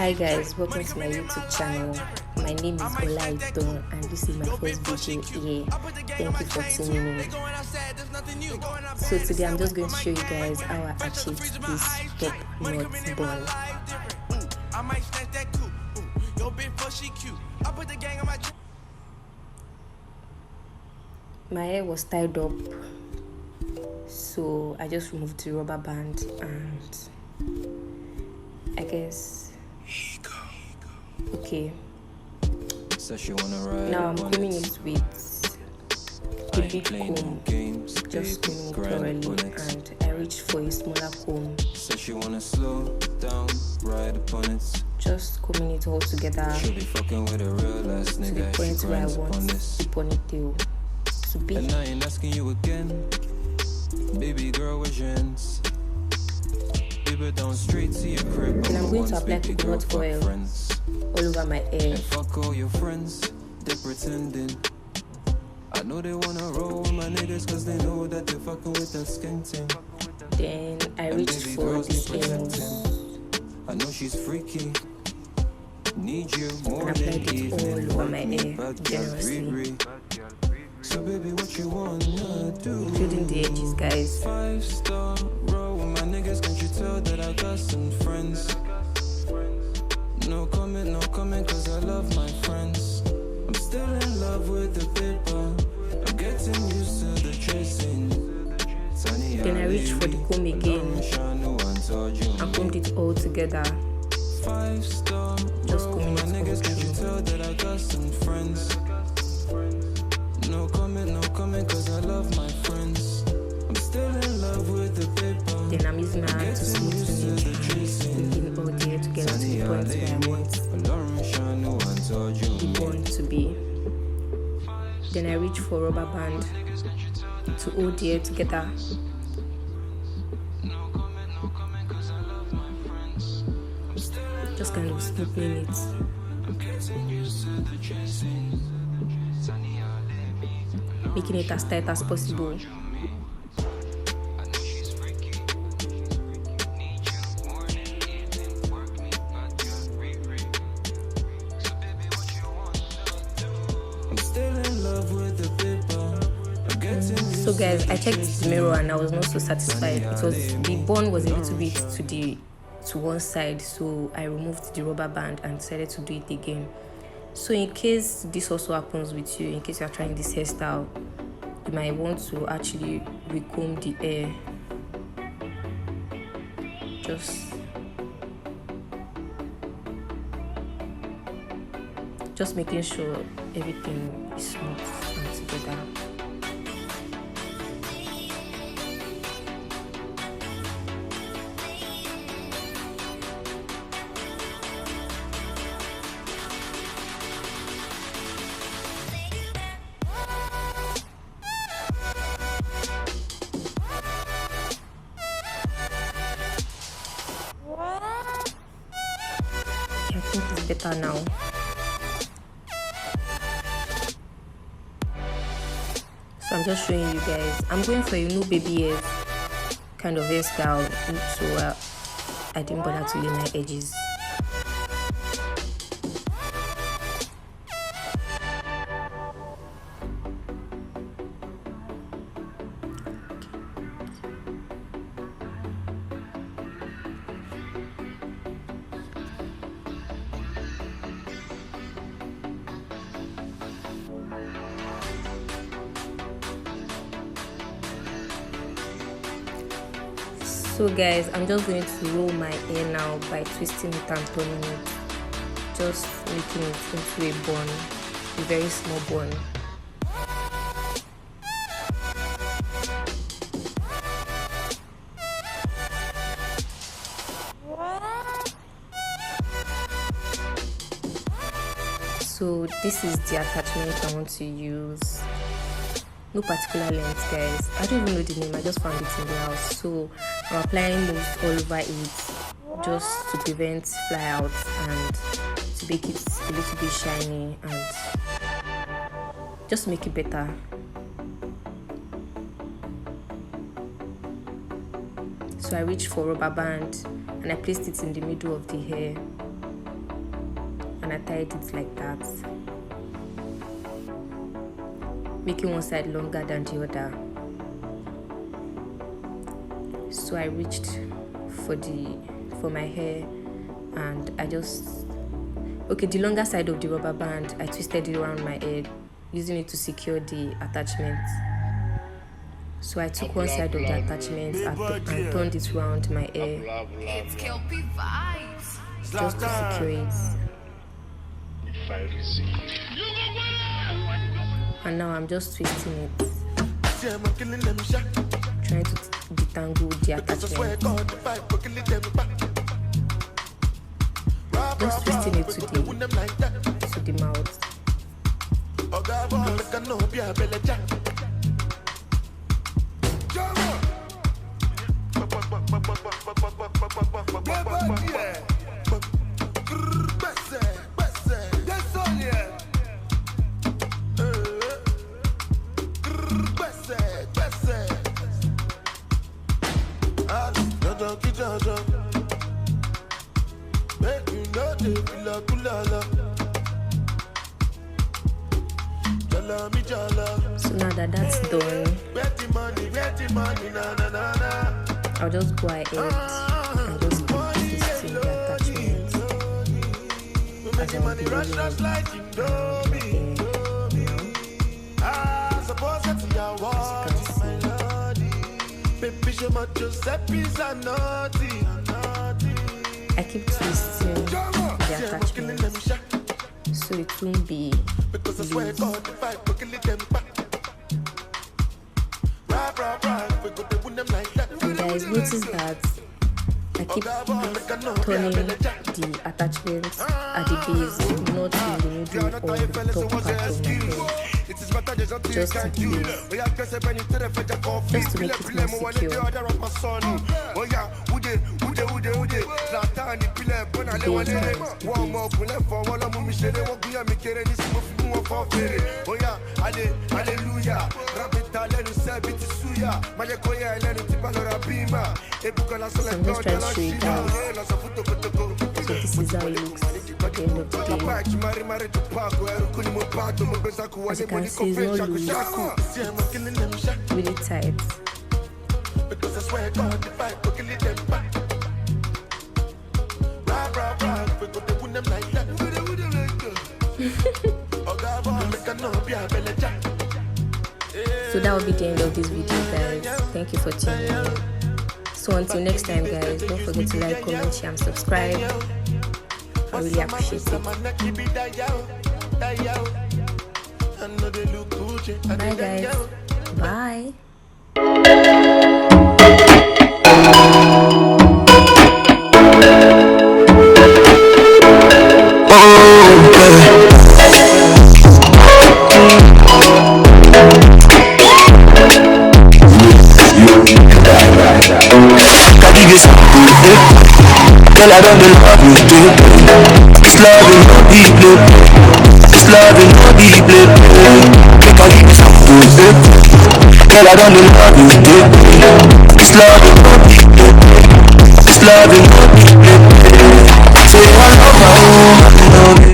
Hi guys, welcome to my YouTube channel. My name is Olaito and this is my first video here. Thank you for tuning in. So today I'm just going to show you guys how I achieved this top knot bun. My hair was tied up, so I just removed the rubber band and I guess okay. Now I'm combing it with a big comb, just combing it thoroughly, and I reached for a smaller comb. Just combing it all together to the point where I want the ponytail to be. And I ain't asking you again, baby girl, where's your ends? Down straight to your crib. And I'm going to apply coconut oil all over my hair. And fuck all your friends, they're pretending. I know they wanna roll with my niggas cause they know that they're fucking with that skin thing. Then I reached for the ends. I know she's freaky. Need you more and than applied it all over my hair generously. So baby, what you wanna do? Including the edges, guys. 5-star roll with my niggas, can't you tell that I got some friends? No comment, cause I love my friends. I'm still in love with the paper. I'm getting used to the tracing. Then I reached for the comb again and combed it all together. 5-star Just roll combing with my it niggas, can't you tell that I got some friends? No comment, cause I love my friends. I'm still in love with the paper. Then I'm using my hand to smooth it and bringing all the hair together to the point where I want the bun to be. Then I reach for rubber band to hold the hair together. Just kind of smoothing it. Making it as tight as possible. So guys, I checked the mirror and I was not so satisfied. The bun was a little bit to one side, so I removed the rubber band and decided to do it again. So in case this also happens with you, in case you are trying this hairstyle, you might want to actually recomb the hair. Just making sure everything is smooth and together. I think it's better now. So I'm just showing you guys. I'm going for a new baby hair kind of hairstyle, so I didn't bother to lay my edges. So guys, I'm just going to roll my hair now by twisting it and turning it, just making it into a bun, a very small bun. So this is the attachment I want to use. No particular length, guys. I don't even know the name, I just found it in the house. So I'm applying mousse all over it just to prevent fly out and to make it a little bit shiny and just make it better. So I reached for rubber band and I placed it in the middle of the hair and I tied it like that, making one side longer than the other. So I reached for my hair, and I just the longer side of the rubber band, I twisted it around my head, using it to secure the attachment. So I took one side of the attachment and turned it around my hair just to secure it. And now I'm just twisting it, trying to detangle the attachment. Just twisting it to the mouth. So now that that's done, I'll just go ahead and just keep twisting the attachment as I'm doing I keep twisting the attachment so it won't be loose. And guys, notice that I keep turning the attachment at the base, not in the middle or the top part of my hair. Just to make it more secure. So I'm just trying to show you guys. So this is how it looks at the end of the day. As you can see, it's not loose, it's really tight. So that will be the end of this video, guys. Thank you for tuning in. So until next time, guys, don't forget to like, comment, share, and subscribe. I really appreciate it. Bye, guys. Bye. Girl, I don't love you, dude. This loving no deeply. This loving no deeply. Make I give you some good, girl, I don't love you, dude. This loving no deeply. This loving no deeply.